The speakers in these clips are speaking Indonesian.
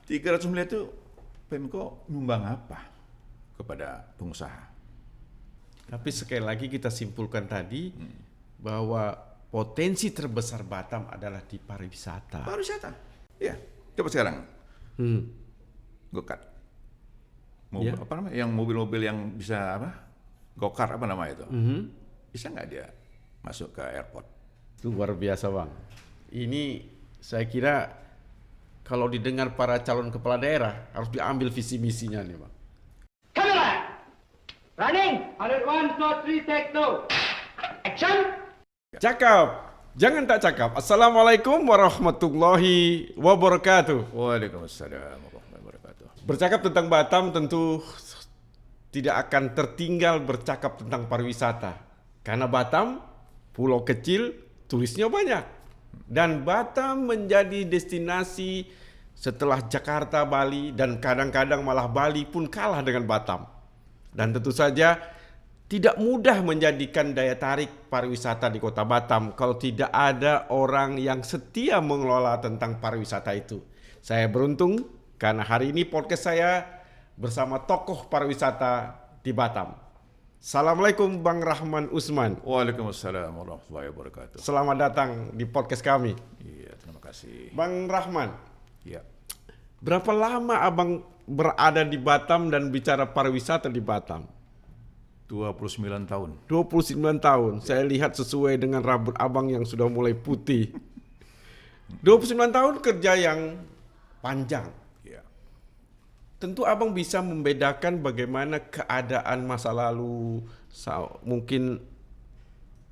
300 miliar itu Pemko nyumbang apa kepada pengusaha? Tapi sekali lagi kita simpulkan tadi bahwa potensi terbesar Batam adalah di pariwisata. Pariwisata. Ya, coba sekarang. Go-kart. Mobil, Ya. apa namanya? Yang mobil-mobil yang bisa apa? Go-kart apa nama itu? Bisa nggak dia masuk ke airport? Luar biasa Bang. Ini saya kira kalau didengar para calon kepala daerah harus diambil visi misinya nih Bang. Camera! Running! 101, 2, 3, take two. Action! Cakap, jangan tak cakap. Assalamualaikum warahmatullahi wabarakatuh. Waalaikumsalam warahmatullahi wabarakatuh. Bercakap tentang Batam tentu tidak akan tertinggal bercakap tentang pariwisata. Karena Batam, pulau kecil, turisnya banyak. Dan Batam menjadi destinasi setelah Jakarta, Bali, dan kadang-kadang malah Bali pun kalah dengan Batam. Dan tentu saja tidak mudah menjadikan daya tarik pariwisata di kota Batam kalau tidak ada orang yang setia mengelola tentang pariwisata itu. Saya beruntung karena hari ini podcast saya bersama tokoh pariwisata di Batam. Assalamualaikum Bang Rahman Usman. Waalaikumsalam warahmatullahi wabarakatuh. Selamat datang di podcast kami. Iya, terima kasih. Bang Rahman, Iya. berapa lama Abang berada di Batam dan bicara pariwisata di Batam? 29 tahun. 29 tahun. Saya lihat sesuai dengan rambut Abang yang sudah mulai putih. 29 tahun kerja yang panjang. Iya. Tentu Abang bisa membedakan bagaimana keadaan masa lalu, mungkin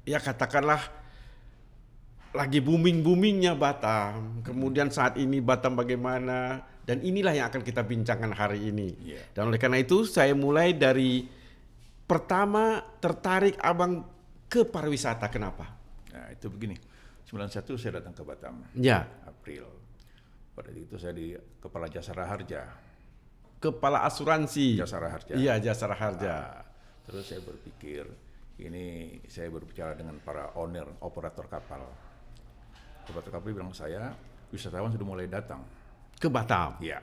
ya katakanlah lagi booming-boomingnya Batam. Kemudian saat ini Batam bagaimana, dan inilah yang akan kita bincangkan hari ini. Iya. Dan oleh karena itu saya mulai dari pertama tertarik Abang ke pariwisata. Kenapa? Nah, itu begini. 91 saya datang ke Batam. Ya, April. Pada itu saya di Kepala Jasara Harja. kepala asuransi. Jasara Harja. Iya, Jasara Harja. Nah, terus saya berpikir, ini saya berbicara dengan para owner, operator kapal. Operator kapal bilang saya, wisatawan sudah mulai datang. Ke Batam. Iya.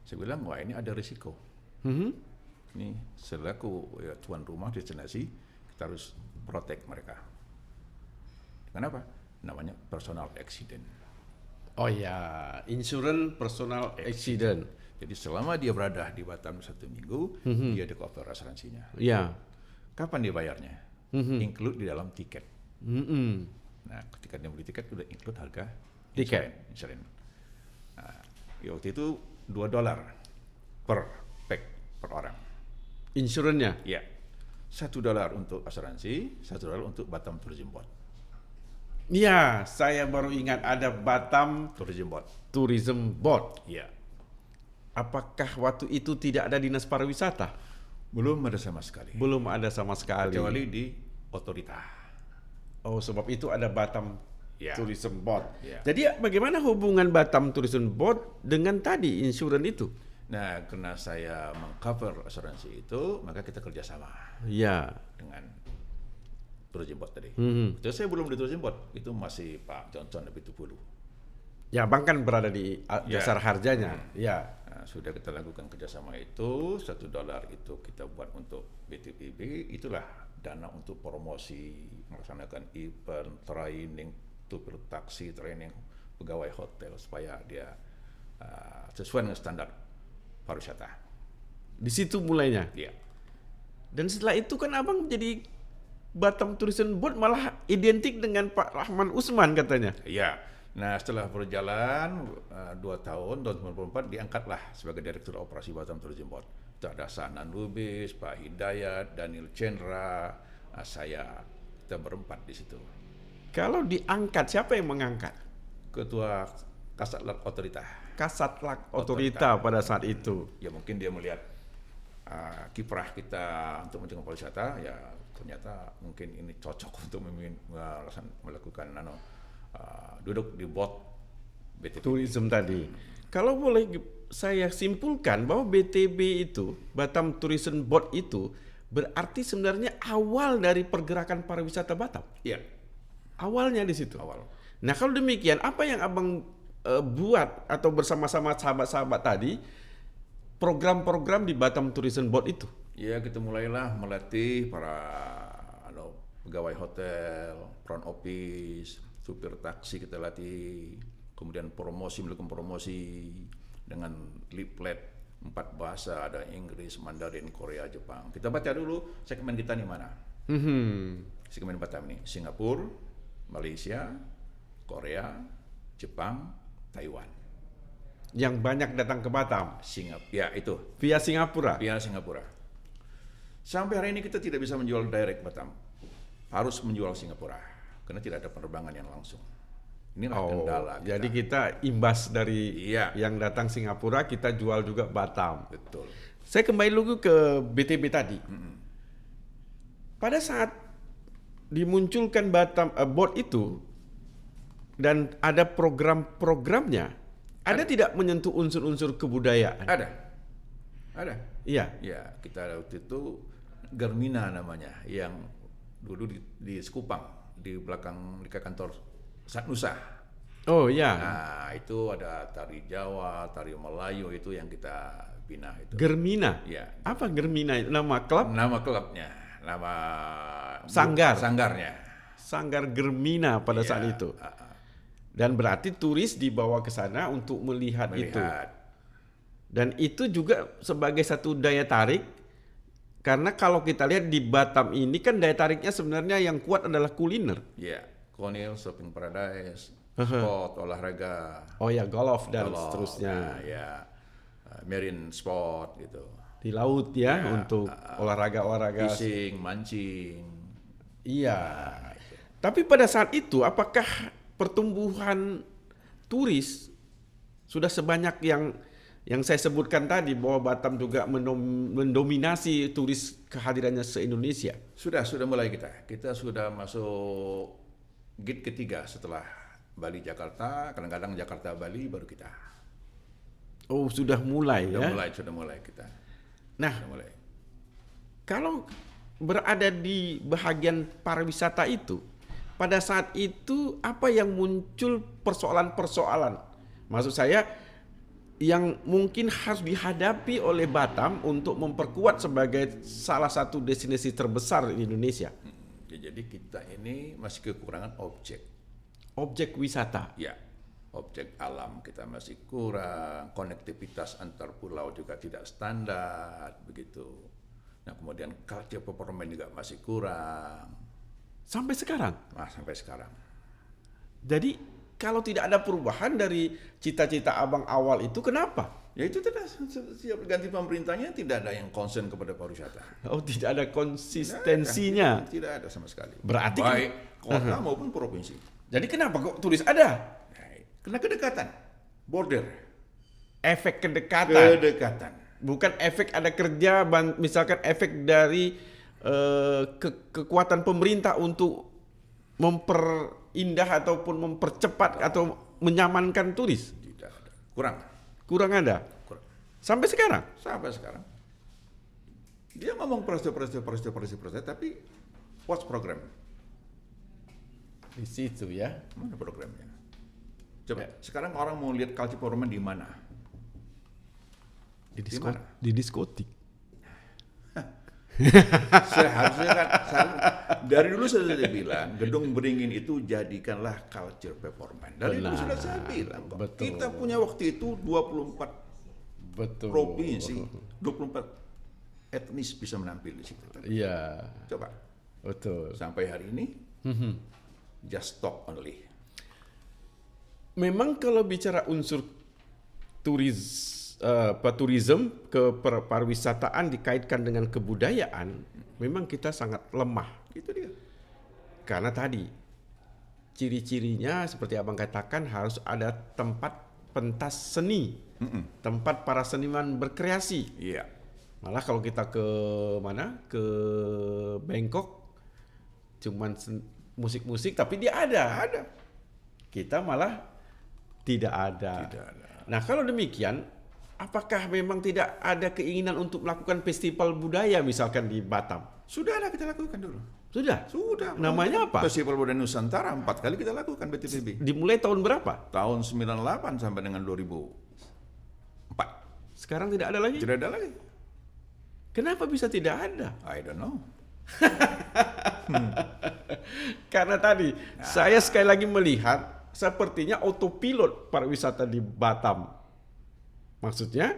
Saya bilang, wah ini ada risiko. Ini selaku ya, tuan rumah destinasi, kita harus protect mereka. Kenapa? Namanya personal accident. Oh ya, insurance personal accident. Jadi selama dia berada di Batam 1 minggu, dia ada cover asuransinya. Ya. Kapan dia bayarnya? Include di dalam tiket. Nah, ketika dia beli tiket udah include harga Tiket. insurance. Nah, ya waktu itu $2 per pack per orang. Insurance-nya. Ya, $1 untuk asuransi, $1 untuk Batam Tourism Board. Iya, saya baru ingat ada Batam Tourism Board. Tourism Board. Ya, Apakah waktu itu tidak ada dinas pariwisata? belum ada sama sekali. Belum ada sama sekali. Kecuali di otorita. Oh, sebab itu ada Batam Ya. Tourism Board. Ya. Jadi bagaimana hubungan Batam Tourism Board dengan tadi insurans itu? Nah, karena saya mengcover asuransi itu, maka kita kerjasama Ya. dengan Tourism Board tadi. Itu saya belum di Tourism Board, itu masih Pak Johnson lebih dulu. Ya, Bang kan berada di Ya. Jasara Harjanya. Ya. Nah, sudah kita lakukan kerjasama itu, $1 itu kita buat untuk BTPB, itulah dana untuk promosi, melaksanakan event, training, supir taksi, training pegawai hotel supaya dia sesuai dengan standar pariwisata. Di situ mulainya. Iya. Dan setelah itu kan Abang jadi Batam Tourism Board malah identik dengan Pak Rahman Usman katanya. Iya. Nah, setelah berjalan 2 tahun, tahun 1994 diangkatlah sebagai Direktur Operasi Batam Tourism Board. Itu ada Sanan Lubis, Pak Hidayat, Daniel Chandra, saya, kita berempat di situ. Kalau diangkat, siapa yang mengangkat? Ketua Kasatlat Otorita. Kasatlantas Otorita pada saat itu. Ya mungkin dia melihat kiprah kita untuk menjaga pariwisata, ya ternyata mungkin ini cocok untuk melakukan duduk di board BTP. Tourism tadi. Kalau boleh saya simpulkan bahwa BTB itu, Batam Tourism Board itu berarti sebenarnya awal dari pergerakan pariwisata Batam. Iya, Awalnya di situ. awal. Nah, kalau demikian apa yang Abang buat atau bersama-sama sahabat-sahabat tadi program-program di Batam Tourism Board itu? Ya, kita mulailah melatih para pegawai hotel, front office, supir taksi kita latih, kemudian melakukan promosi dengan leaflet 4 bahasa, ada Inggris, Mandarin, Korea, Jepang. Kita baca dulu segmen kita di mana. Segmen Batam ini, Singapura, Malaysia, Korea, Jepang, Taiwan. Yang banyak datang ke Batam Ya itu, via Singapura. via Singapura. Sampai hari ini kita tidak bisa menjual direct Batam, harus menjual Singapura karena tidak ada penerbangan yang langsung. Inilah kendala kita. Jadi kita imbas dari Iya. yang datang Singapura, kita jual juga Batam. Betul. Saya kembali dulu ke BTB tadi. Pada saat dimunculkan Batam Board itu dan ada program-programnya, ada tidak menyentuh unsur-unsur kebudayaan? Ada. Iya. Ya, kita waktu itu Germina namanya, yang dulu di Sekupang, di belakang di kantor Satnusa. Oh ya, Nah, itu ada tari Jawa, tari Melayu itu yang kita bina itu. Germina. Ya. Apa Germina itu? Nama klub? Nama klubnya, nama Sanggarnya. Sanggar Germina pada Iya, saat itu. Dan berarti turis dibawa ke sana untuk melihat itu. Dan itu juga sebagai satu daya tarik, karena kalau kita lihat di Batam ini kan daya tariknya sebenarnya yang kuat adalah kuliner. Ya, Konil, Shopping Paradise, sport, olahraga, Oh ya, golf dan golf, seterusnya. nah, ya, marine sport gitu, Di laut ya, untuk olahraga-olahraga. fishing, mancing. Iya. Tapi pada saat itu apakah pertumbuhan turis sudah sebanyak yang saya sebutkan tadi, bahwa Batam juga mendominasi turis kehadirannya se-Indonesia? Sudah mulai kita sudah masuk gate ketiga setelah Bali Jakarta, kadang-kadang Jakarta Bali baru kita. Oh, sudah mulai ya. Sudah mulai kita. Nah, Sudah mulai. kalau berada di bahagian pariwisata itu, pada saat itu apa yang muncul persoalan-persoalan? Maksud saya yang mungkin harus dihadapi oleh Batam untuk memperkuat sebagai salah satu destinasi terbesar di Indonesia. Jadi kita ini masih kekurangan Objek wisata. ya, objek alam kita masih kurang, konektivitas antar pulau juga tidak standar begitu. Nah, kemudian culture performance juga masih kurang. Sampai sekarang. Sampai sekarang. Jadi kalau tidak ada perubahan dari cita-cita abang awal itu, kenapa? Ya itu tidak, setiap ganti pemerintahnya tidak ada yang concern kepada pariwisata. Oh, tidak ada konsistensinya. Tidak ada sama sekali. Berarti baik kota maupun provinsi. Jadi kenapa kok turis ada? Karena kedekatan, border, Efek kedekatan. kedekatan. Bukan efek ada kerja, misalkan efek dari kekuatan pemerintah untuk memperindah ataupun mempercepat atau menyamankan turis. Tidak ada, kurang. Kurang ada. Kurang. Sampai sekarang. Sampai sekarang. Dia ngomong proses, tapi what's program? Di situ ya. Mana programnya? Coba, sekarang orang mau lihat culture performance di mana? Mana? Di diskotik. Seharusnya kan, dari dulu sudah saya bilang, Gedung Beringin itu jadikanlah culture performance. Dari dulu sudah saya bilang kok. Betul. Kita punya waktu itu 24 Betul. provinsi, 24 etnis bisa menampil di situ. Iya. Coba, Betul. sampai hari ini, just talk only. Memang kalau bicara unsur tourism ke pariwisataan dikaitkan dengan kebudayaan, memang kita sangat lemah. Itu dia. Karena tadi ciri-cirinya seperti abang katakan, harus ada tempat pentas seni, tempat para seniman berkreasi. Iya. Malah kalau kita ke ke Bangkok, cuman musik-musik, tapi dia ada. Kita malah tidak ada. Nah, kalau demikian, apakah memang tidak ada keinginan untuk melakukan festival budaya misalkan di Batam? Sudah ada, kita lakukan dulu. Sudah. Sudah. Namanya apa? Festival Budaya Nusantara 4 kali kita lakukan BTPB. Dimulai tahun berapa? Tahun 98 sampai dengan 2004. Sekarang tidak ada lagi? Tidak ada lagi. Kenapa bisa tidak ada? I don't know. Karena tadi saya sekali lagi melihat sepertinya autopilot pariwisata di Batam. Maksudnya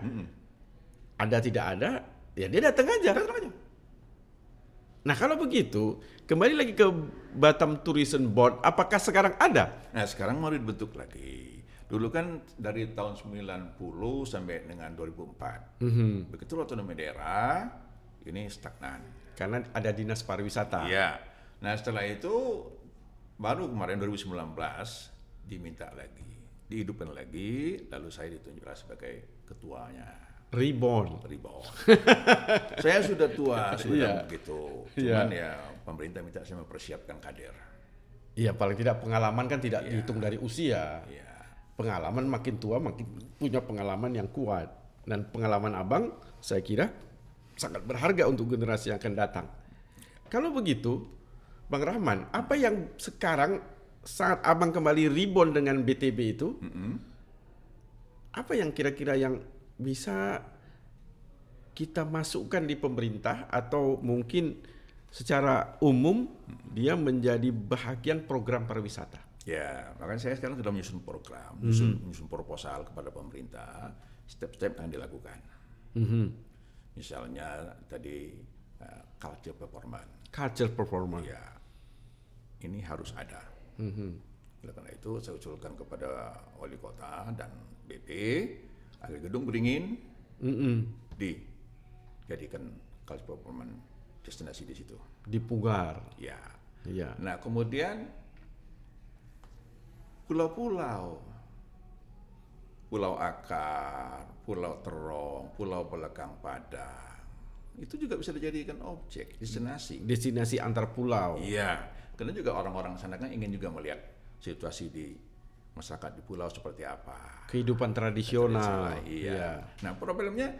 ada tidak ada, ya dia datang aja. Nah kalau begitu, kembali lagi ke Batam Tourism Board, apakah sekarang ada? Nah sekarang mau dibentuk lagi. Dulu kan dari tahun 90 sampai dengan 2004. Begitu otonomi daerah, ini stagnan. Karena ada dinas pariwisata. Iya. Nah setelah itu baru kemarin 2019 diminta lagi, dihidupkan lagi, lalu saya ditunjukkan sebagai ketuanya. Reborn. Saya sudah tua, sudah Iya. begitu. Iya. Cuman ya pemerintah minta saya mempersiapkan kader. Iya paling tidak pengalaman kan tidak dihitung dari usia. Iya. Pengalaman makin tua makin punya pengalaman yang kuat. Dan pengalaman abang saya kira sangat berharga untuk generasi yang akan datang. Kalau begitu, Bang Rahman, apa yang sekarang saat abang kembali reborn dengan BTB itu, apa yang kira-kira yang bisa kita masukkan di pemerintah atau mungkin secara umum dia menjadi bahagian program pariwisata? Ya, makanya saya sekarang sudah menyusun program, menyusun proposal kepada pemerintah, step-step yang dilakukan. Misalnya tadi culture performance. Culture performance. Ya, ini harus ada. Oleh karena itu saya usulkan kepada wali kota dan BP agar gedung beringin dijadikan culture performance destinasi di situ. Di Pugar. Ya. Iya. Nah kemudian pulau-pulau, Pulau Akar, Pulau Terong, Pulau Belakang Padang, itu juga bisa dijadikan objek destinasi. Destinasi antar pulau. Iya, karena juga orang-orang sana kan ingin juga melihat situasi di masyarakat di pulau seperti apa. Kehidupan tradisional. Iya. Nah problemnya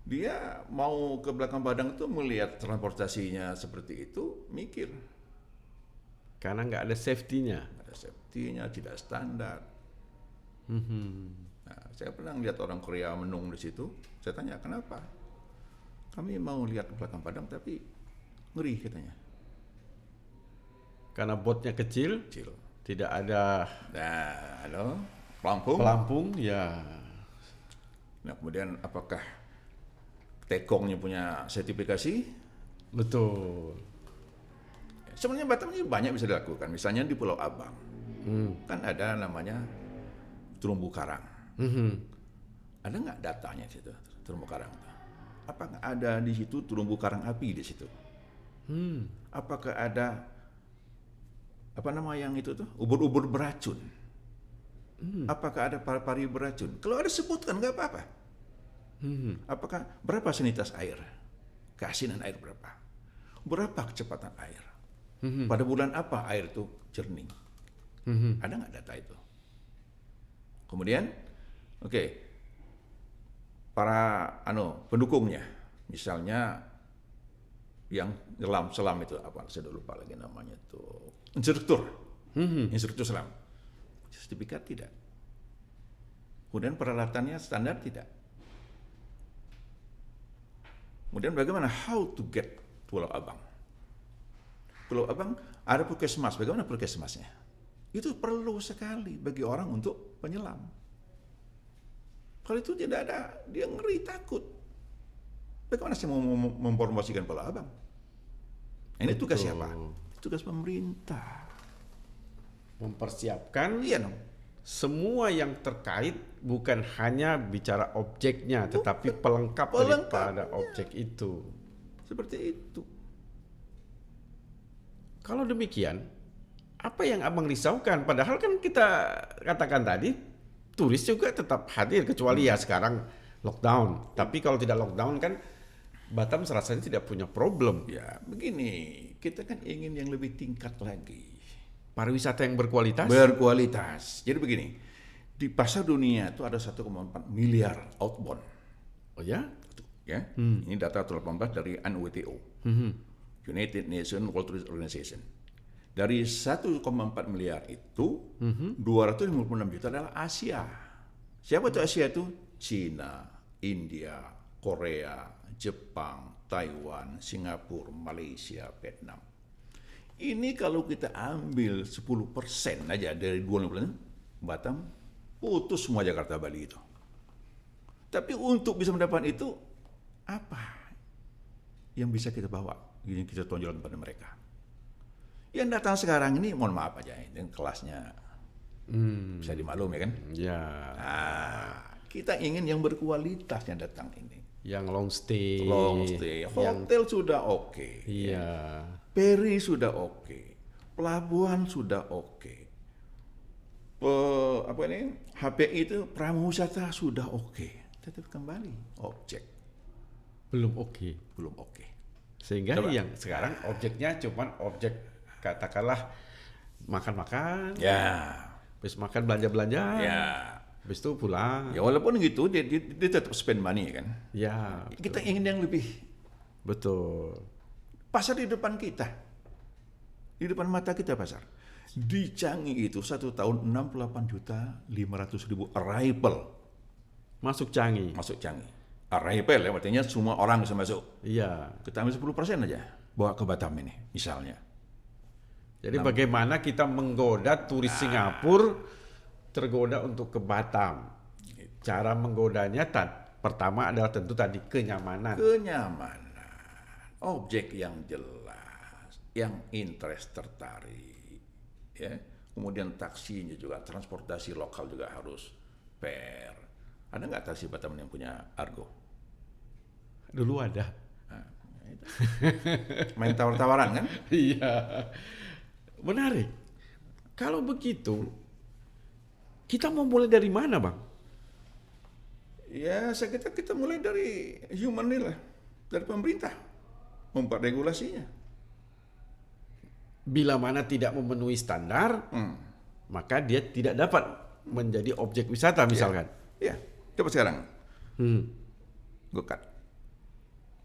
dia mau ke Belakang Padang itu melihat transportasinya seperti itu, mikir. Karena nggak ada safety-nya. Ada safety-nya, tidak standar. Nah, saya pernah lihat orang Korea menung di situ. Saya tanya kenapa? Kami mau lihat ke Belakang Padang tapi ngeri katanya. Karena botnya kecil, Kecil. tidak ada Nah, halo, pelampung. pelampung, ya. Nah, kemudian apakah tekongnya punya sertifikasi? Betul. Sebenarnya Batam ini banyak bisa dilakukan. Misalnya di Pulau Abang, kan ada namanya terumbu karang. Ada nggak datanya di situ terumbu karang? Apakah ada di situ terumbu karang api di situ? Apakah ada apa nama yang itu tuh ubur-ubur beracun? Apakah ada pari-pari beracun? Kalau ada sebutkan nggak apa-apa. Apakah berapa sanitas air? Keasinan air berapa? Berapa kecepatan air? Pada bulan apa air itu jernih? Ada nggak data itu? Kemudian, oke, para pendukungnya, misalnya yang selam itu apa? Saya udah lupa lagi namanya tuh. Instruktur selam. Sertifikat tidak. Kemudian peralatannya standar tidak. Kemudian bagaimana how to get Pulau Abang? Pulau Abang ada puskesmas. Bagaimana puskesmasnya? Itu perlu sekali bagi orang untuk penyelam. Kalau itu tidak ada, dia ngeri takut. Bagaimana saya mau mempromosikan Pulau Abang? Ini tugas siapa? Tugas pemerintah. Mempersiapkan Iya dong. semua yang terkait, bukan hanya bicara objeknya, tetapi pelengkap daripada objek itu. Seperti itu. Kalau demikian, apa yang abang risaukan? Padahal kan kita katakan tadi, turis juga tetap hadir, kecuali ya sekarang lockdown. Tapi kalau tidak lockdown kan, Batam serasanya tidak punya problem. Ya, begini, kita kan ingin yang lebih tingkat lagi. Pariwisata yang berkualitas. Berkualitas. Jadi begini, di pasar dunia itu ada 1,4 miliar outbound. Oh ya? Ya, ini data 2018 dari UNWTO. United Nations World Tourism Organization. Dari 1,4 miliar itu, 256 juta adalah Asia. Siapa itu Asia itu? Cina, India, Korea, Jepang, Taiwan, Singapura, Malaysia, Vietnam. Ini kalau kita ambil 10% aja dari 250 Batam, putus semua Jakarta Bali itu. Tapi untuk bisa mendapat itu, apa yang bisa kita bawa? Ini kita tonjolkan kepada mereka. Yang datang sekarang ini, mohon maaf aja, ini kelasnya bisa dimaklumi kan? Ya. Kita ingin yang berkualitas yang datang ini. Yang long stay. Long stay, hotel sudah oke. Iya. Ferry sudah oke, pelabuhan sudah oke, HPI itu pramuwisata sudah oke, tetap kembali objek Belum oke. belum oke. Sehingga Coba. yang sekarang objeknya cuman objek katakanlah makan-makan, Ya, habis makan belanja-belanja, ya, habis itu pulang. ya walaupun gitu dia tetap spend money kan. Ya, Kita ingin yang lebih. betul. Pasar di depan kita, di depan mata kita pasar. Di Changi itu 1 tahun 68.500.000 arrival Masuk Changi. masuk Changi. Arrival ya, artinya semua orang bisa masuk. Iya. Kita ambil 10% aja, bawa ke Batam ini misalnya. Jadi bagaimana kita menggoda turis Singapura tergoda untuk ke Batam. Cara menggodanya pertama adalah tentu tadi kenyamanan. Kenyamanan, objek yang jelas, yang interest tertarik, ya. Kemudian taksinya juga, transportasi lokal juga harus fair. Ada nggak taksi Batam yang punya Argo? Dulu ada. Nah, itu. Main tawar-tawaran kan? Iya. Menarik. Kalau begitu, kita mau mulai dari mana, Bang? Ya, kita mulai dari human ini lah, dari pemerintah membuat regulasinya. Bila mana tidak memenuhi standar, maka dia tidak dapat menjadi objek wisata misalkan. Ya, coba sekarang Hmm. go-kart.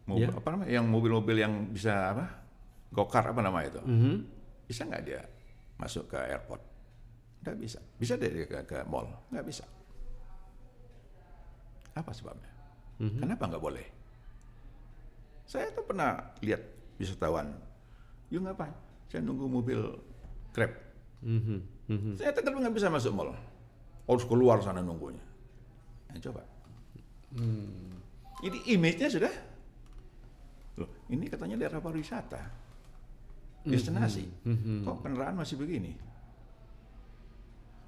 Mobil, Ya. apa namanya? Yang mobil-mobil yang bisa apa? Go-kart apa nama itu? Bisa nggak dia masuk ke airport? Nggak bisa. Bisa dia ke mall? Nggak bisa. Apa sebabnya? Kenapa nggak boleh? Saya tuh pernah lihat wisatawan, yuk ngapain? Saya nunggu mobil Grab. Saya tetap nggak bisa masuk mall. Harus keluar sana nunggunya. Nah, coba. Ini image-nya sudah. Loh, ini katanya daerah pariwisata. Destinasi. Kok kendaraan masih begini?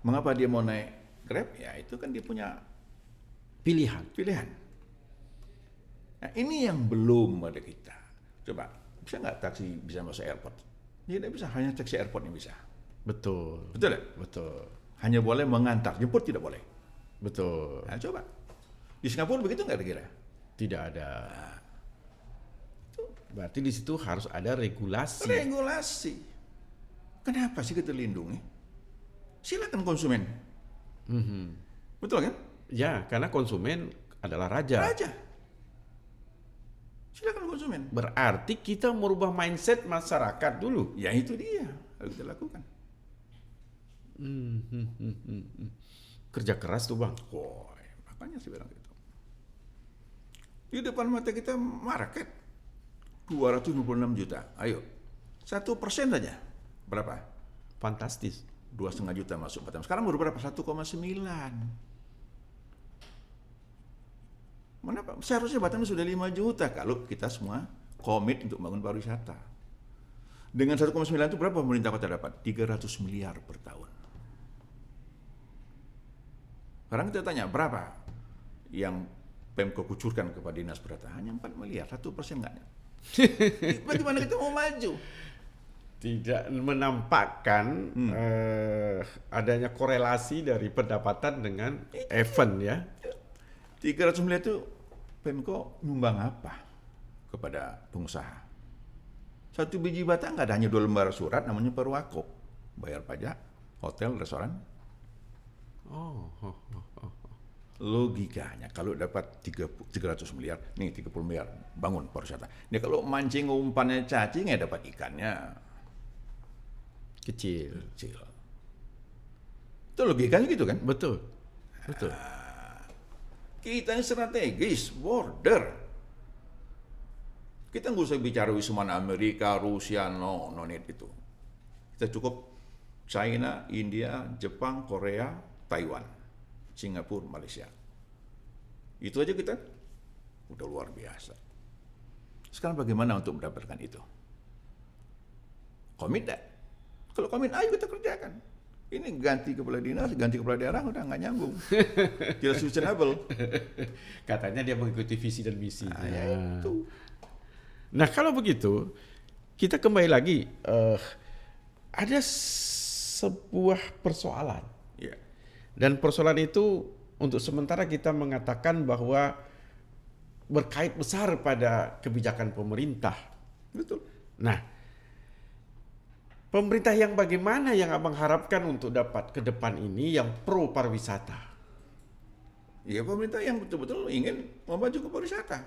Mengapa dia mau naik Grab? Ya itu kan dia punya Pilihan. pilihan. Nah, ini yang belum ada kita. Coba, bisa nggak taksi bisa masuk airport? Tidak bisa, hanya taksi airport yang bisa. Betul. Betul ya? Betul. Hanya boleh mengantar, jemput tidak boleh. Betul. Nah, coba. Di Singapura begitu nggak kira? Tidak ada. Berarti di situ harus ada regulasi. Regulasi. Kenapa sih kita lindungi? Silakan konsumen. Betul kan? Ya, karena konsumen adalah raja. Raja. Silakan konsumen. Berarti kita merubah mindset masyarakat dulu. Ya itu dia harus kita lakukan. Kerja keras tuh, Bang. Woi, makanya saya bilang gitu. Di depan mata kita market 256 juta. Ayo, 1% saja. Berapa? Fantastis. 2,5 juta masuk Batam. Sekarang baru berapa? 1,9. Kenapa? Seharusnya Batam sudah 5 juta kalau kita semua komit untuk bangun pariwisata. Dengan 1,9 itu berapa pemerintah kota dapat? 300 miliar per tahun. Sekarang kita tanya berapa yang Pemko kucurkan kepada dinas pertanian? Hanya 4 miliar, 1% enggak ada. Bagaimana kita mau maju? Tidak menampakkan adanya korelasi dari pendapatan dengan event ya. 300 miliar itu Pemko nyumbang apa kepada pengusaha? 1 biji bata nggak ada, hanya 2 lembar surat namanya perwako. Bayar pajak, hotel, restoran. Logikanya kalau dapat 300 miliar, nih 30 miliar bangun pariwisata. Nih kalau mancing umpannya cacing ya dapat ikannya Kecil. kecil. Itu logikanya gitu kan? Betul. Betul. Kita ini strategis, border. Kita nggak usah bicara wisman Amerika, Rusia, no need itu. Kita cukup China, India, Jepang, Korea, Taiwan, Singapura, Malaysia. Itu aja kita udah luar biasa. Sekarang bagaimana untuk mendapatkan itu? Komit dah. Kalau komit, ayo kita kerjakan. Ini ganti kepala dinas, ganti kepala daerah udah nggak nyambung, tidak sustainable. Katanya dia mengikuti visi dan misi. Nah, ya itu. Nah kalau begitu, kita kembali lagi, ada sebuah persoalan. Ya. Dan persoalan itu untuk sementara kita mengatakan bahwa berkait besar pada kebijakan pemerintah. Betul. Nah, pemerintah yang bagaimana yang Abang harapkan untuk dapat ke depan ini yang pro pariwisata? Ya pemerintah yang betul-betul ingin memaju ke pariwisata.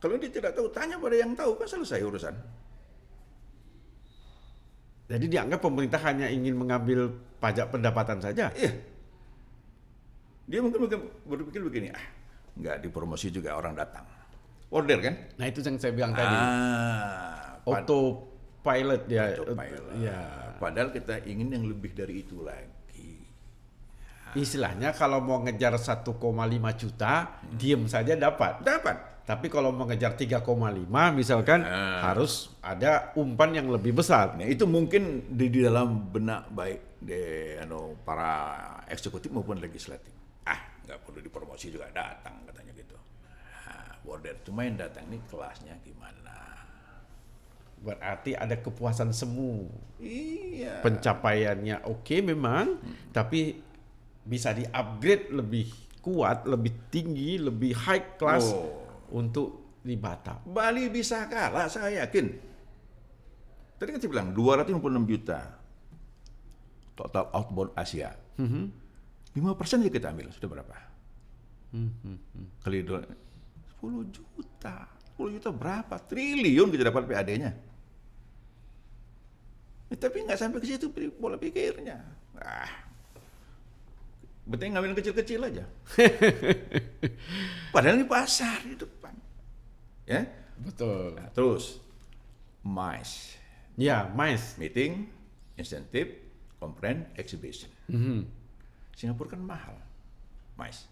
Kalau dia tidak tahu, tanya pada yang tahu, kan selesai urusan. Jadi dianggap pemerintah hanya ingin mengambil pajak pendapatan saja? Iya. Dia mungkin berpikir begini, nggak dipromosi juga orang datang. Order kan? Nah itu yang saya bilang tadi. Autopilot ya. Autopilot. Ya. Padahal kita ingin yang lebih dari itu lagi. Istilahnya kalau mau ngejar 1,5 juta, diem saja dapat. Dapat. Tapi kalau mau ngejar 3,5 misalkan harus ada umpan yang lebih besar. Nah, itu mungkin di dalam benak baik para eksekutif maupun legislatif. Nggak perlu dipromosi juga datang katanya gitu. Border cuma yang datang ini kelasnya gimana? Berarti ada kepuasan semu. Iya. Pencapaiannya oke memang, tapi bisa di-upgrade lebih kuat, lebih tinggi, lebih high class untuk di Batam. Bali bisa kalah, saya yakin. Tadi kan saya bilang 256 juta total outbound Asia. 5% aja kita ambil, sudah berapa? Kali 10 juta. 10 juta berapa? Triliun kita dapat PAD-nya. Tapi nggak sampai ke situ pola pikirnya. Penting ngambil kecil-kecil aja. Padahal ini pasar di depan. Ya? Betul. Nah, terus MICE. Ya, MICE. Meeting, insentif, conference, exhibition. Singapura kan mahal, MICE.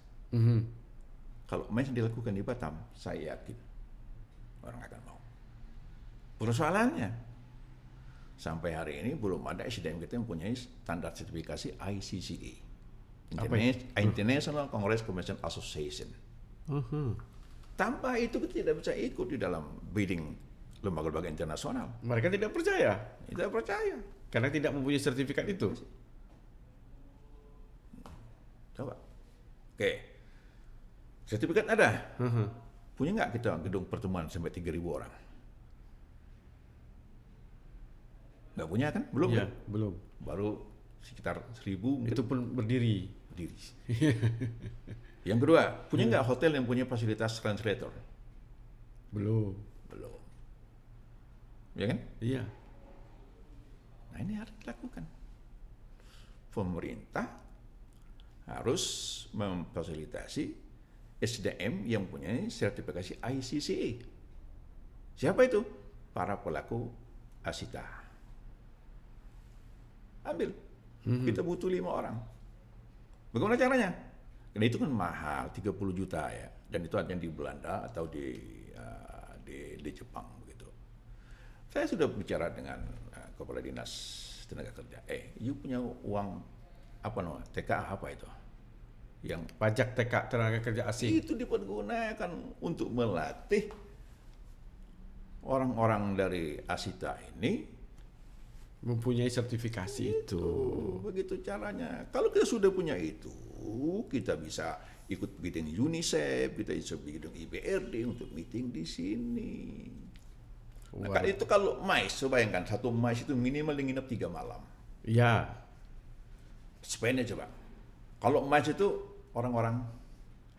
Kalau MICE dilakukan di Batam, saya yakin orang akan mau. Persoalannya, sampai hari ini belum ada SDM kita yang mempunyai standar sertifikasi ICCA, International Congress Commission Association. Tanpa itu kita tidak bisa ikut di dalam bidding lembaga-lembaga internasional. Mereka tidak percaya. Tidak percaya. Karena tidak mempunyai sertifikat itu. Coba. Oke. Sertifikat ada. Punya nggak kita gedung pertemuan sampai 3.000 orang? Nggak punya kan? Belum Ya, kan? belum. Baru sekitar 1.000 Itu pun berdiri. berdiri. Yang kedua, punya nggak hotel yang punya fasilitas translator? Belum. Belum. Ya kan? Iya. Nah ini harus dilakukan. Pemerintah harus memfasilitasi SDM yang punya sertifikasi ICCA. Siapa itu? Para pelaku asita. Ambil. Kita butuh 5 orang. Bagaimana caranya? Karena itu kan mahal, 30 juta ya. Dan itu hanya di Belanda atau di Jepang begitu. Saya sudah bicara dengan Kepala Dinas Tenaga Kerja. You punya uang apa namanya? TKA apa itu? Yang Pajak TK tenaga kerja asing. itu dipergunakan untuk melatih orang-orang dari Asita ini Mempunyai sertifikasi itu. begitu caranya. Kalau kita sudah punya itu, kita bisa ikut bidding UNICEF, kita bisa bidding IBRD untuk meeting di sini. Nah, kan itu kalau MICE, bayangkan satu MICE itu minimal nginep 3 malam. Ya. Spendnya coba. Kalau MICE itu orang-orang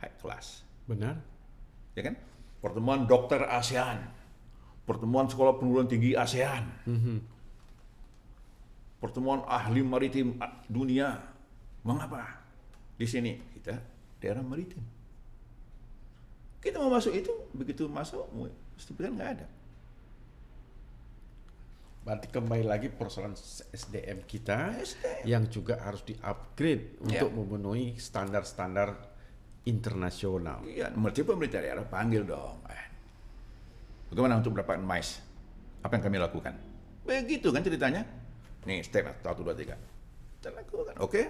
high class. Benar. Ya kan? Pertemuan dokter ASEAN, pertemuan sekolah perguruan tinggi ASEAN, pertemuan ahli maritim dunia. Mengapa? Di sini kita daerah maritim. Kita mau masuk itu, begitu masuk, sertifikat nggak ada. Berarti kembali lagi persoalan SDM kita SDM. yang juga harus di-upgrade untuk memenuhi standar-standar internasional. Iya, mesti pemerintah daerah panggil dong. Bagaimana untuk mendapatkan MICE? Apa yang kami lakukan? Begitu kan ceritanya. Nih, step 1, 2, 3. Kita lakukan, oke?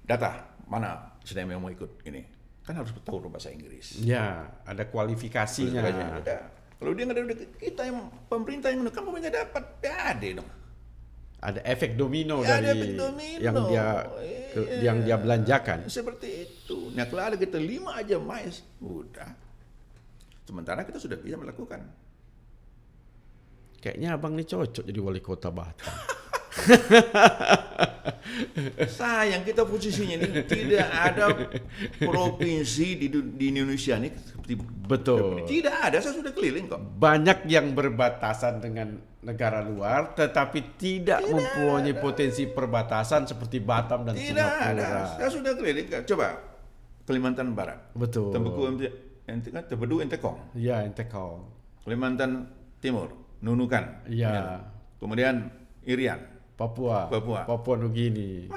Data, mana SDM yang mau ikut ini? Kan harus tahu bahasa Inggris. Ya, ada kualifikasinya. Udah. Kalau dia nggak ada, kita yang pemerintah yang menekan, pemerintah dapat PAD dong. Ada efek domino Ya, ada dari efek domino. yang dia belanjakan. Seperti itu. Nah, kalau ada kita 5 aja MICE, udah. Sementara kita sudah bisa melakukan. Kayaknya abang ini cocok jadi wali kota Batam. Sayang kita posisinya ini tidak ada provinsi di Indonesia ini seperti Betul. Tidak ada, saya sudah keliling kok. Banyak yang berbatasan dengan negara luar, tetapi tidak mempunyai potensi perbatasan seperti Batam dan Tidak Singapura. ada, saya sudah keliling. Coba Kalimantan Barat, Betul. Tembedu Entekong, Ya, Entekong. Kalimantan Timur, Nunukan, Ya, kemudian Irian, Papua. Papua. Papua Nugini.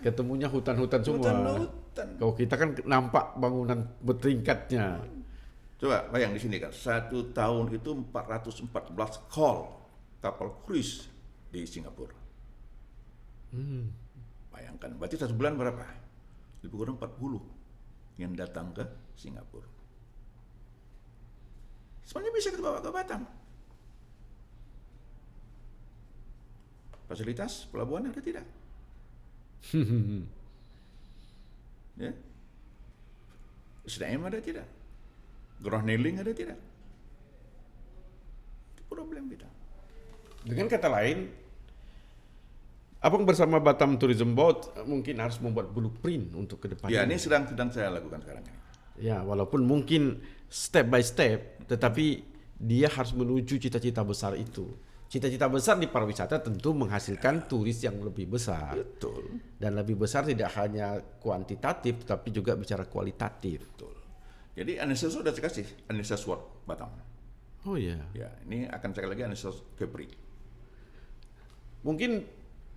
Ketemunya hutan-hutan semua. hutan-hutan. Kalau kita kan nampak bangunan bertingkatnya. Coba bayang di sini kan, 1 tahun itu 414 call kapal cruise di Singapura. Bayangkan, berarti 1 bulan berapa? Lebih kurang 40 yang datang ke Singapura. Sebenarnya bisa kita bawa ke Batam. Fasilitas pelabuhan ada tidak? Ya. SDM ada tidak? Groundhandling ada tidak? Itu problem kita. Dengan kata lain, abang bersama Batam Tourism Board mungkin harus membuat blueprint untuk ke depan. Ya, ini sedang saya lakukan sekarang ini. Ya, walaupun mungkin step by step, tetapi dia harus menuju cita-cita besar itu. Cita-cita besar di pariwisata tentu menghasilkan turis yang lebih besar. Betul. Dan lebih besar tidak hanya kuantitatif, tetapi juga bicara kualitatif. Betul. Jadi analisis sudah saya kasih, analisis SWOT Batam. Oh iya. Ya, ini akan sekali lagi analisis Kepri. Mungkin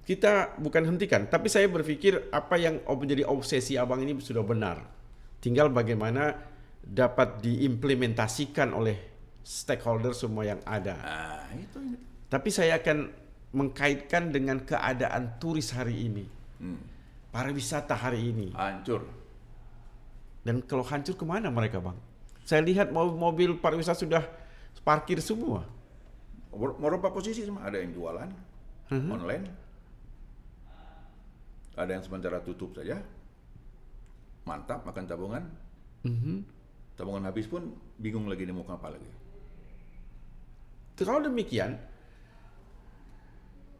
kita bukan hentikan, tapi saya berpikir apa yang menjadi obsesi abang ini sudah benar. Tinggal bagaimana dapat diimplementasikan oleh stakeholder semua yang ada. Nah, itu ini. Tapi saya akan mengkaitkan dengan keadaan turis hari ini, pariwisata hari ini. Hancur. Dan kalau hancur kemana mereka, Bang? Saya lihat mobil pariwisata sudah parkir semua. Beberapa posisi semua ada yang jualan online, ada yang sementara tutup saja. Mantap makan tabungan. Tabungan habis pun bingung lagi mau apa lagi. Kalau demikian,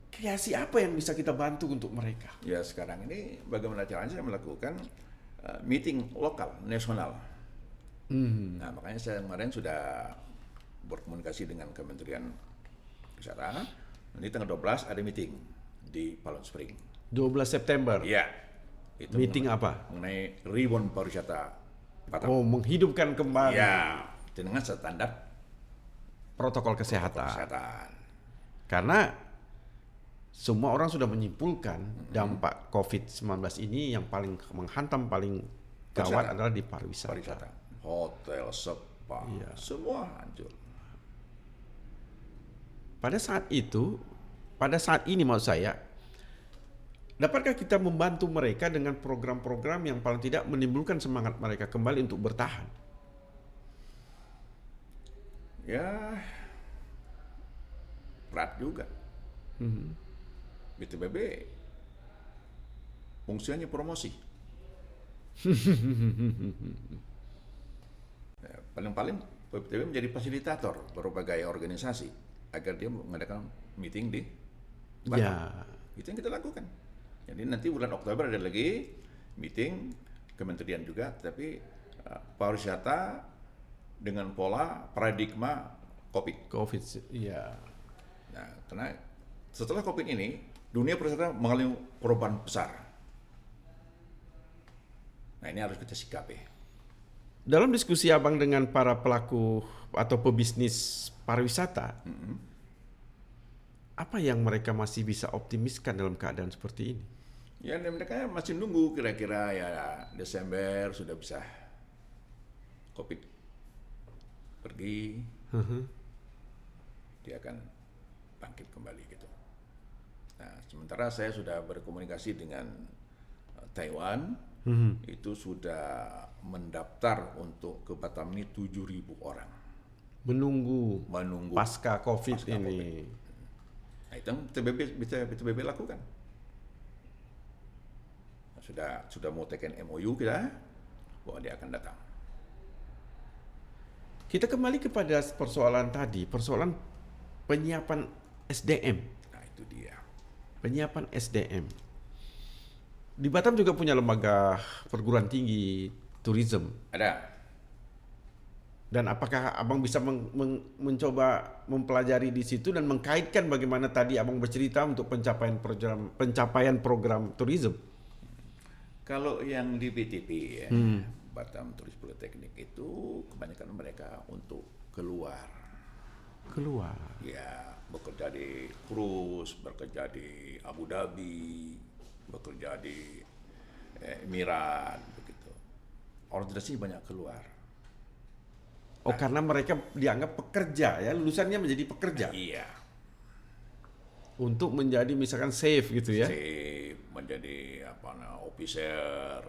kreasi apa yang bisa kita bantu untuk mereka? Ya sekarang ini bagaimana caranya saya melakukan meeting lokal, nasional. Nah makanya saya kemarin sudah berkomunikasi dengan Kementerian Kesehatan. Nanti tanggal 12 ada meeting di Palm Spring. 12 September. Iya. Itu Meeting apa? mengenai rebound pariwisata Batam. Oh, menghidupkan kembali Ya, dengan standar protokol kesehatan. kesehatan. Karena semua orang sudah menyimpulkan dampak COVID-19 ini yang paling menghantam, paling gawat adalah di pariwisata. Pariwisata, hotel, spa, Iya. semua hancur. Pada saat ini maksud saya, dapatkah kita membantu mereka dengan program-program yang paling tidak menimbulkan semangat mereka kembali untuk bertahan? Ya, berat juga. BTPB fungsinya promosi. Ya, paling-paling BTPB menjadi fasilitator berbagai organisasi agar dia mengadakan meeting di Batam. Ya. Itu yang kita lakukan. Jadi nanti bulan Oktober ada lagi meeting kementerian juga, tapi pariwisata dengan pola paradigma COVID. COVID, iya. Nah, karena setelah COVID ini, dunia pariwisata mengalami perubahan besar. Nah, ini harus kita sikapi. Dalam diskusi Abang dengan para pelaku atau pebisnis pariwisata, apa yang mereka masih bisa optimiskan dalam keadaan seperti ini? Ya, dan mereka masih nunggu kira-kira ya Desember sudah bisa COVID pergi, dia akan bangkit kembali gitu. Nah, sementara saya sudah berkomunikasi dengan Taiwan, itu sudah mendaftar untuk ke Batam ini 7.000 orang. Menunggu pasca COVID pasca ini. COVID. Nah, itu BTBB lakukan. Sudah mau tekan MOU kita bahwa dia akan datang. Kita kembali kepada persoalan tadi, persoalan penyiapan SDM. Nah, itu dia. Penyiapan SDM. Di Batam juga punya lembaga perguruan tinggi tourism. Ada. Dan apakah Abang bisa mencoba mempelajari di situ dan mengkaitkan bagaimana tadi Abang bercerita untuk pencapaian program tourism? Kalau yang di BTP ya, Batam Turis Politeknik itu kebanyakan mereka untuk keluar. Ya, bekerja di cruise, bekerja di Abu Dhabi, bekerja di Emirat, begitu. Organisasi banyak keluar. Oh, karena mereka dianggap pekerja ya, lulusannya menjadi pekerja. Iya. Untuk menjadi misalkan safe gitu ya. Safe, menjadi officer,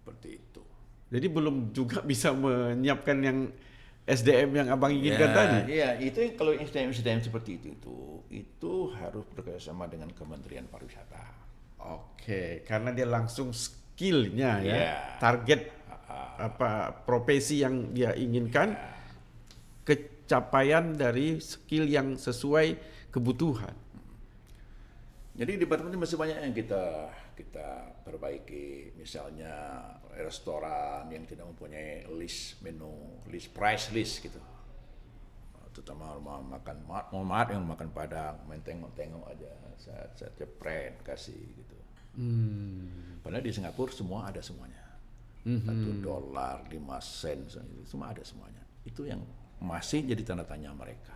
seperti itu. Jadi belum juga bisa menyiapkan yang SDM yang Abang inginkan tadi. Iya, itu kalau SDM seperti itu harus bekerjasama dengan Kementerian Pariwisata. Oke, karena dia langsung skillnya ya, Iya. target profesi yang dia inginkan, kecapaian dari skill yang sesuai kebutuhan. Jadi di Batam ini masih banyak yang kita perbaiki, misalnya restoran yang tidak mempunyai list menu, price list gitu. Terutama rumah makan, mohon maaf yang makan Padang, main tengok-tengok aja, saya jepret kasih gitu. Padahal di Singapura semua ada semuanya. $1, 5 sen, semua ada semuanya. Itu yang masih jadi tanda tanya mereka.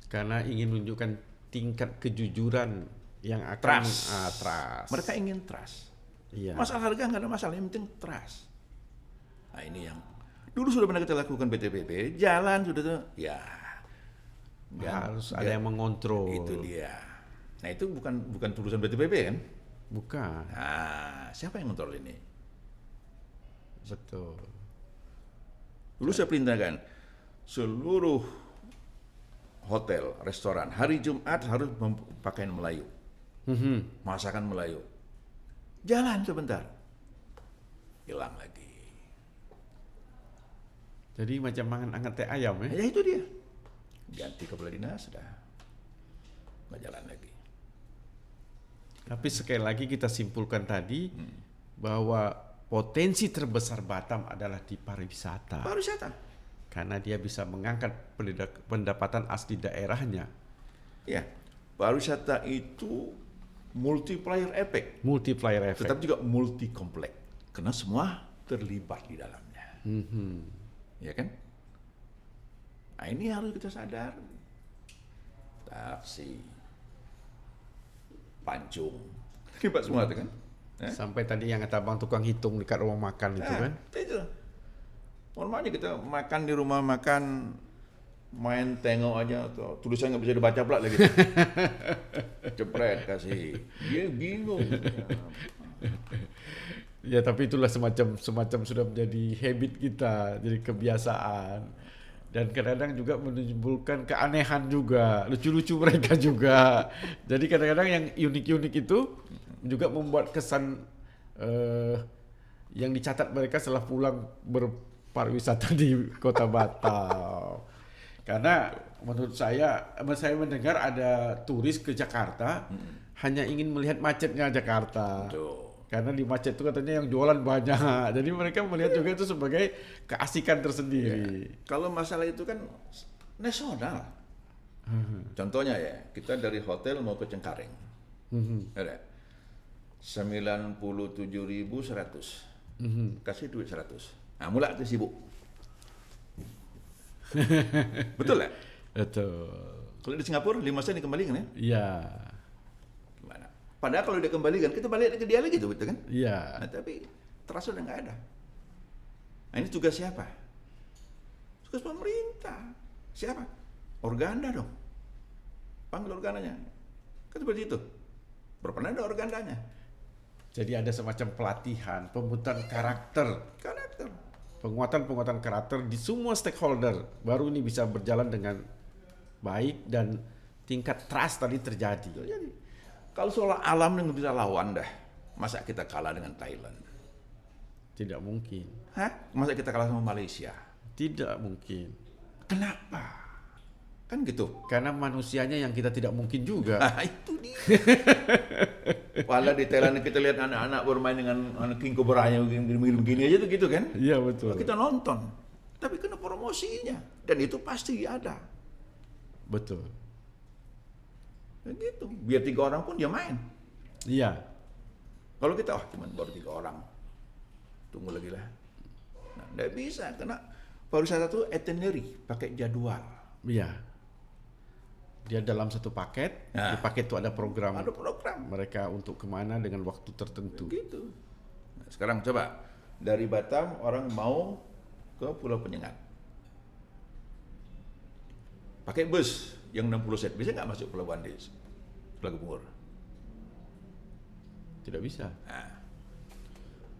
Karena ingin menunjukkan tingkat kejujuran yang akan Trust. trust. Mereka ingin trust. Iya. Masalah harga nggak ada masalah, yang penting trust. Nah, ini yang dulu sudah pernah kita lakukan BTPP, jalan sudah tuh, ya Harus ada yang mengontrol. itu dia. Nah, itu bukan urusan BTPP kan? Bukan. Nah, siapa yang kontrol ini? Betul. Dulu saya perintahkan seluruh hotel, restoran hari Jumat harus pakaian Melayu, masakan Melayu. Jalan sebentar, hilang lagi. Jadi macam makan angkat teh ayam ya. Ya itu dia. Ganti kepala dinas sudah nggak jalan lagi. Tapi sekali lagi kita simpulkan tadi bahwa potensi terbesar Batam adalah di pariwisata. Pariwisata. Karena dia bisa mengangkat pendapatan asli daerahnya. Ya, pariwisata itu multiplier effect. Multiplier effect. Tetapi juga multi kompleks. Karena semua terlibat di dalamnya. Ya kan? Nah, ini harus kita sadar. Taksi, pancung, terlibat semua itu kan? Sampai tadi yang kata Bang tukang hitung dekat rumah makan itu kan. Itu. Normalnya kita makan di rumah makan, main tengok aja, tulisan nggak bisa dibaca pula lagi. Jepret kasih, dia bingung. Ya tapi itulah semacam sudah menjadi habit kita, jadi kebiasaan. Dan kadang-kadang juga menimbulkan keanehan juga, lucu-lucu mereka juga. Jadi kadang-kadang yang unik-unik itu juga membuat kesan yang dicatat mereka setelah pulang berpariwisata di Kota Batam. Karena menurut saya mendengar ada turis ke Jakarta hanya ingin melihat macetnya Jakarta. Tuh. Karena di Macet itu katanya yang jualan banyak. Jadi mereka melihat juga itu sebagai keasikan tersendiri. Kalau masalah itu kan nasional. Contohnya ya, kita dari hotel mau ke Cengkareng. Ada 97.100. Kasih duit 100. Nah, mulai tuh sibuk. Betul ya? Betul. Kalau di Singapura 5 sen dikembalikan ya? Iya. Gimana? Padahal kalau dikembalikan kita balik ke dia lagi tuh, gitu kan? Iya. Nah, tapi terasa udah nggak ada. Nah, ini tugas siapa? Tugas pemerintah. Siapa? Organda dong. Panggil organdanya. Kan seperti itu. Berapa ada organdanya? Jadi ada semacam pelatihan, pembentukan karakter, Karakter. penguatan karakter di semua stakeholder. Baru ini bisa berjalan dengan baik dan tingkat trust tadi terjadi. Jadi, kalau soal alam yang bisa lawan dah, masa kita kalah dengan Thailand? Tidak mungkin. Hah? Masa kita kalah sama Malaysia? Tidak mungkin. Kenapa? Kan gitu. Karena manusianya yang kita tidak mungkin juga. Nah, itu dia. Padahal di Thailand kita lihat anak-anak bermain dengan anak king cobranya begini aja tuh gitu kan? Iya betul. Kita nonton. Tapi kena promosinya dan itu pasti ada. Betul. Begitu. Biar 3 orang pun dia main. Iya. Kalau kita cuma baru 3 orang. Tunggu lagi lah. Nah, nggak bisa karena pariwisata itu itinerary, pakai jadwal. Iya. Dia dalam satu paket, Nah. di paket itu ada program. Ada program. Mereka untuk kemana dengan waktu tertentu. Gitu. Nah, sekarang coba dari Batam orang mau ke Pulau Penyengat. Pakai bus yang 60 set, bisa nggak masuk Pulau Bandis? Pulau Bungur. Tidak bisa. Nah,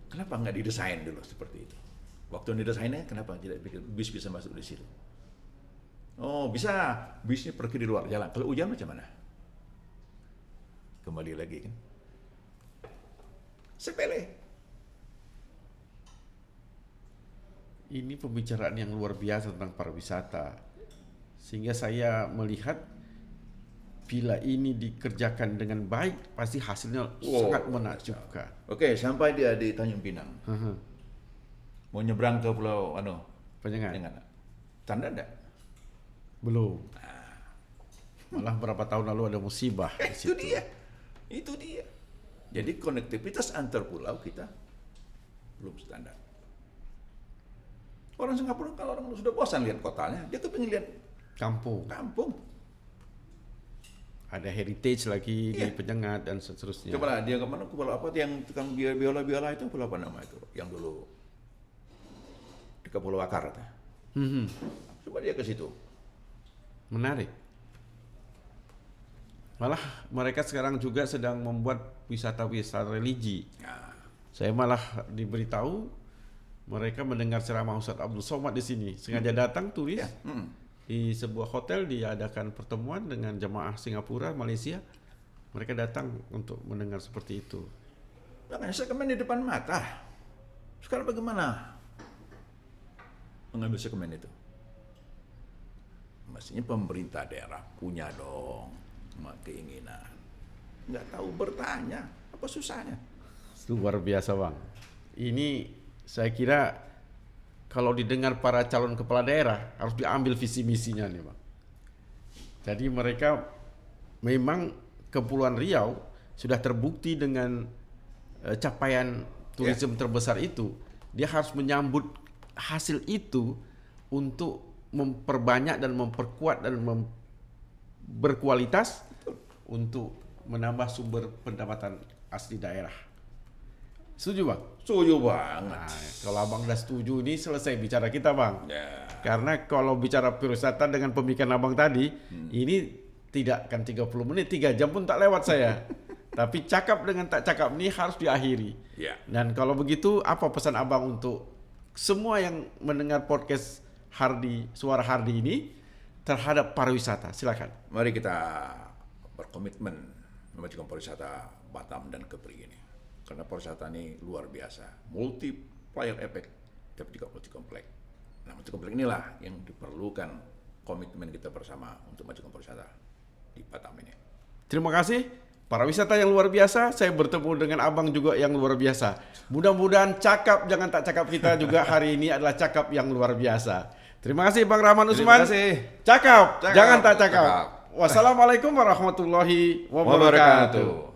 kenapa nggak didesain dulu seperti itu? Waktu didesainnya kenapa tidak bikin bis bisa masuk di situ? Oh bisa, bisnya pergi di luar jalan. Kalau hujan macam mana? Kembali lagi kan? Sepele. Ini pembicaraan yang luar biasa tentang pariwisata. Sehingga saya melihat bila ini dikerjakan dengan baik, pasti hasilnya sangat menakjubkan. Oke, sampai dia di Tanjung Pinang. Mau nyebrang ke Pulau Penyengat? Tanda enggak? Belum. Malah berapa tahun lalu ada musibah di Itu situ. dia. Itu dia. Jadi konektivitas antar pulau kita belum standar. Orang Singapura kalau orang sudah bosan lihat kotanya, dia kepingin lihat Kampung. kampung. Ada heritage lagi di Iya. Penyengat dan seterusnya. Coba lah dia kemana ke pulau apa yang tukang biola itu pulau apa nama itu yang dulu dekat Pulau Akar. Coba dia ke situ. Menarik. Malah mereka sekarang juga sedang membuat wisata-wisata religi. Nah, Saya malah diberitahu mereka mendengar ceramah Ustaz Abdul Somad di sini. Sengaja datang turis ya, di sebuah hotel diadakan pertemuan dengan jemaah Singapura, Malaysia. Mereka datang untuk mendengar seperti itu. makanya sekemen di depan mata. Sekarang bagaimana mengambil sekemen itu? Mestinya pemerintah daerah punya dong keinginan. Nggak tahu bertanya, apa susahnya? Luar biasa Bang. Ini saya kira kalau didengar para calon kepala daerah harus diambil visi misinya nih Bang. Jadi mereka memang Kepulauan Riau sudah terbukti dengan capaian turisme terbesar itu. Dia harus menyambut hasil itu untuk memperbanyak dan memperkuat dan berkualitas untuk menambah sumber pendapatan asli daerah. Setuju Bang? Setuju banget. Nah, kalau Abang udah setuju ini selesai bicara kita Bang. Ya. Karena kalau bicara pariwisata dengan pemikiran Abang tadi, ini tidak akan 30 menit, 3 jam pun tak lewat saya. Tapi cakap dengan tak cakap ini harus diakhiri. Ya. Dan kalau begitu, apa pesan Abang untuk semua yang mendengar podcast Suara Hardi ini terhadap pariwisata? Silakan. Mari kita berkomitmen memajukan pariwisata Batam dan Kepri ini. Karena pariwisata ini luar biasa, multiplier effect, tapi juga multi komplek. Nah, multi komplek inilah yang diperlukan komitmen kita bersama untuk memajukan pariwisata di Batam ini. Terima kasih. para wisata yang luar biasa. Saya bertemu dengan abang juga yang luar biasa. Mudah-mudahan cakap jangan tak cakap kita juga hari ini adalah cakap yang luar biasa. Terima kasih Bang Rahman Usman. Terima kasih. Cakap, jangan tak cakap. Cakap. Wassalamualaikum warahmatullahi wabarakatuh.